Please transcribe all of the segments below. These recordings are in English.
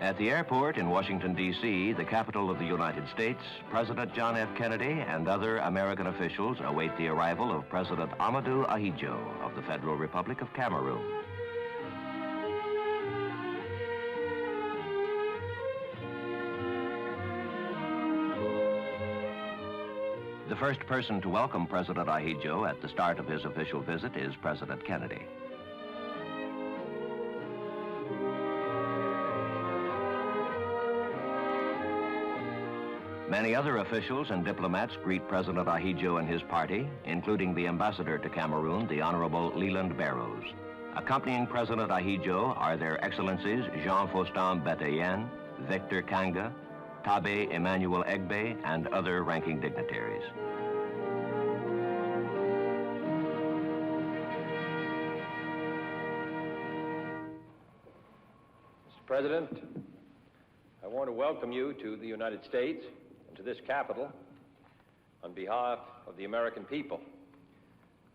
At the airport in Washington, D.C., the capital of the United States, President John F. Kennedy and other American officials await the arrival of President Amadou Ahidjo of the Federal Republic of Cameroon. The first person to welcome President Ahidjo at the start of his official visit is President Kennedy. Many other officials and diplomats greet President Ahidjo and his party, including the ambassador to Cameroon, the Honorable Leland Barrows. Accompanying President Ahidjo are Their Excellencies Jean-Faustin Bataillon, Victor Kanga, Tabe Emmanuel Egbe, and other ranking dignitaries. Mr. President, I want to welcome you to the United States and to this capital on behalf of the American people.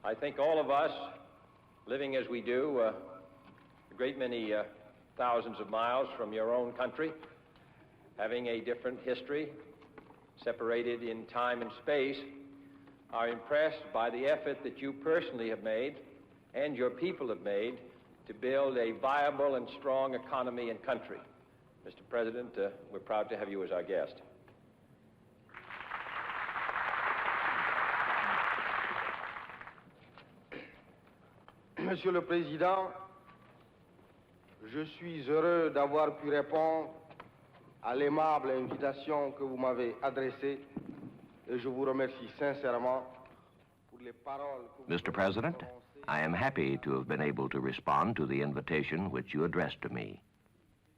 I think all of us, living as we do, a great many thousands of miles from your own country, having a different history, separated in time and space, are impressed by the effort that you personally have made and your people have made to build a viable and strong economy and country. Mr. President, we're proud to have you as our guest. Monsieur le Président, je suis heureux d'avoir pu répondre à l'aimable invitation que vous m'avez adressée et je vous remercie sincèrement pour les paroles que vous Mr. President, I am happy to have been able to respond to the invitation which you addressed to me.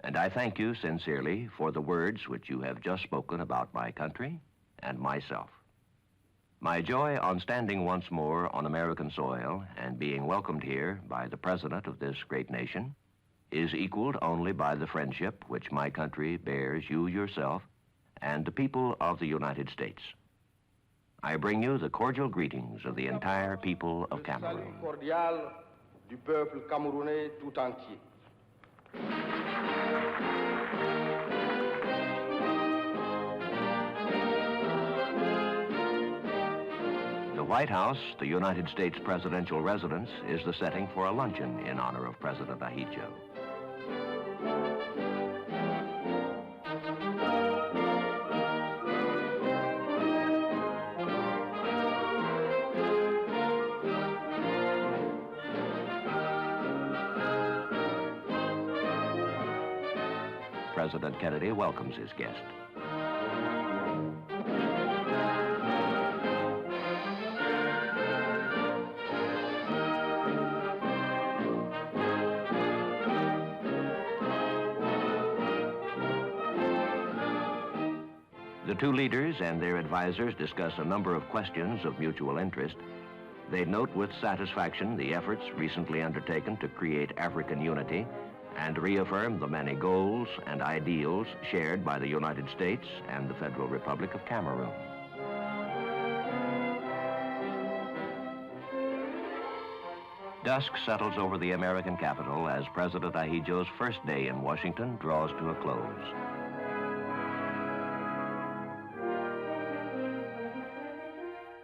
And I thank you sincerely for the words which you have just spoken about my country and myself. My joy on standing once more on American soil and being welcomed here by the President of this great nation is equaled only by the friendship which my country bears you yourself and the people of the United States. I bring you the cordial greetings of the entire people of Cameroon. Salut cordial du peuple camerounais tout entier. The White House, the United States presidential residence, is the setting for a luncheon in honor of President Ahidjo. President Kennedy welcomes his guest. The two leaders and their advisors discuss a number of questions of mutual interest. They note with satisfaction the efforts recently undertaken to create African unity and reaffirm the many goals and ideals shared by the United States and the Federal Republic of Cameroon. Dusk settles over the American capital as President Ahidjo's first day in Washington draws to a close.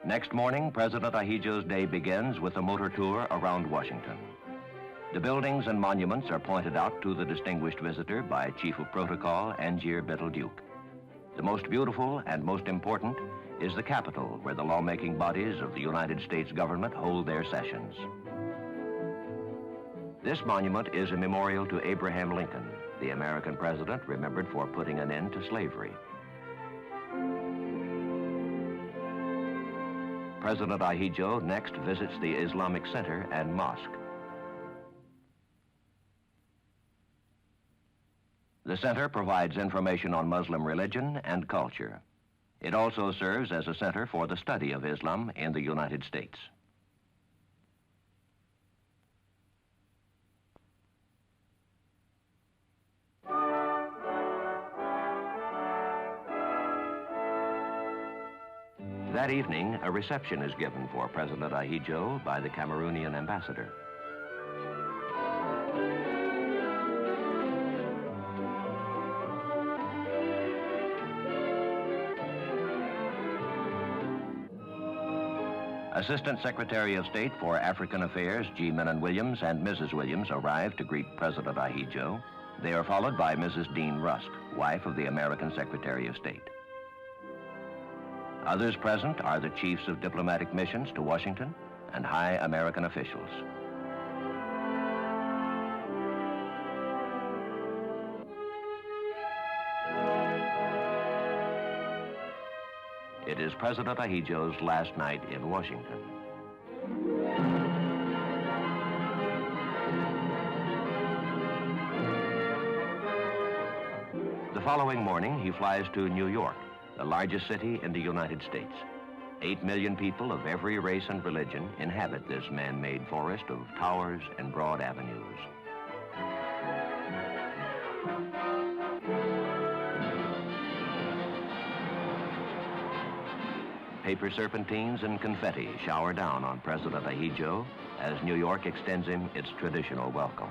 Next morning, President Ahidjo's day begins with a motor tour around Washington. The buildings and monuments are pointed out to the distinguished visitor by Chief of Protocol Angier Bettelduke. The most beautiful and most important is the Capitol, where the lawmaking bodies of the United States government hold their sessions. This monument is a memorial to Abraham Lincoln, the American president remembered for putting an end to slavery. President Ahidjo next visits the Islamic Center and Mosque. The center provides information on Muslim religion and culture. It also serves as a center for the study of Islam in the United States. That evening, a reception is given for President Ahidjo by the Cameroonian ambassador. Assistant Secretary of State for African Affairs G. Menon Williams and Mrs. Williams arrived to greet President Ahidjo. They are followed by Mrs. Dean Rusk, wife of the American Secretary of State. Others present are the chiefs of diplomatic missions to Washington and high American officials. It is President Ahidjo's last night in Washington. The following morning, he flies to New York, the largest city in the United States. 8 million people of every race and religion inhabit this man-made forest of towers and broad avenues. Paper serpentines and confetti shower down on President Ahidjo as New York extends him its traditional welcome.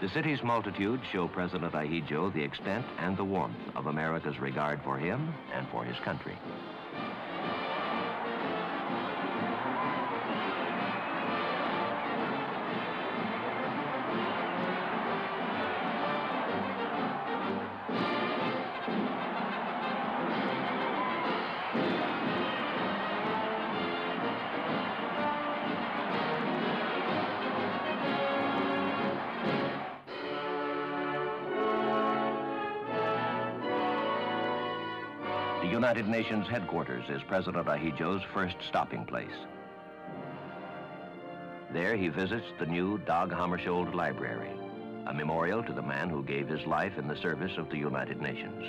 The city's multitudes show President Ahidjo the extent and the warmth of America's regard for him and for his country. The United Nations headquarters is President Ahidjo's first stopping place. There he visits the new Dag Hammarskjöld Library, a memorial to the man who gave his life in the service of the United Nations.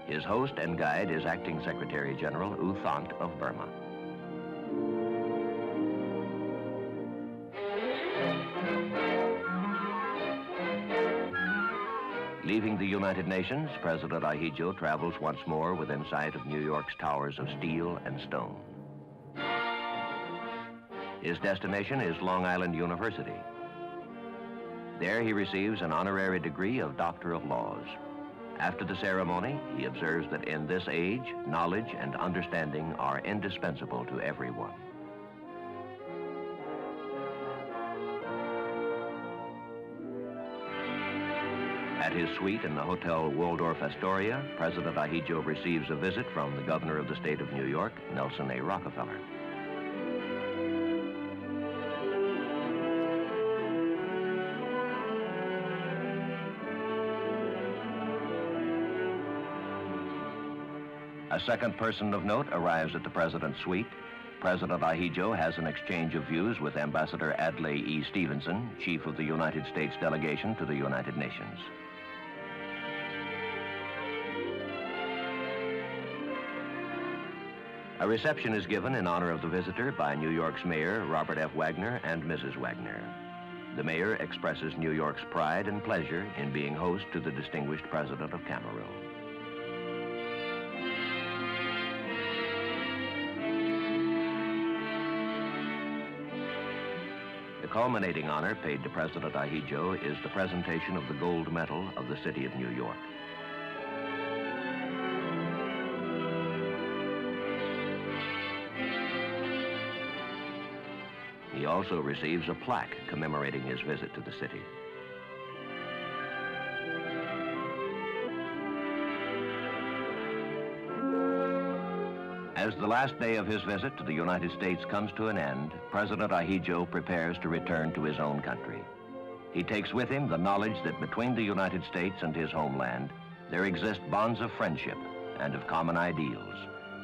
His host and guide is Acting Secretary General U Thant of Burma. Leaving the United Nations, President Ahidjo travels once more within sight of New York's towers of steel and stone. His destination is Long Island University. There he receives an honorary degree of Doctor of Laws. After the ceremony, he observes that in this age, knowledge and understanding are indispensable to everyone. At his suite in the Hotel Waldorf Astoria, President Ahidjo receives a visit from the governor of the state of New York, Nelson A. Rockefeller. A second person of note arrives at the president's suite. President Ahidjo has an exchange of views with Ambassador Adlai E. Stevenson, chief of the United States delegation to the United Nations. A reception is given in honor of the visitor by New York's mayor, Robert F. Wagner, and Mrs. Wagner. The mayor expresses New York's pride and pleasure in being host to the distinguished president of Cameroon. The culminating honor paid to President Ahidjo is the presentation of the gold medal of the city of New York. He also receives a plaque commemorating his visit to the city. As the last day of his visit to the United States comes to an end, President Ahidjo prepares to return to his own country. He takes with him the knowledge that between the United States and his homeland, there exist bonds of friendship and of common ideals,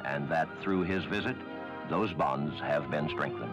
and that through his visit, those bonds have been strengthened.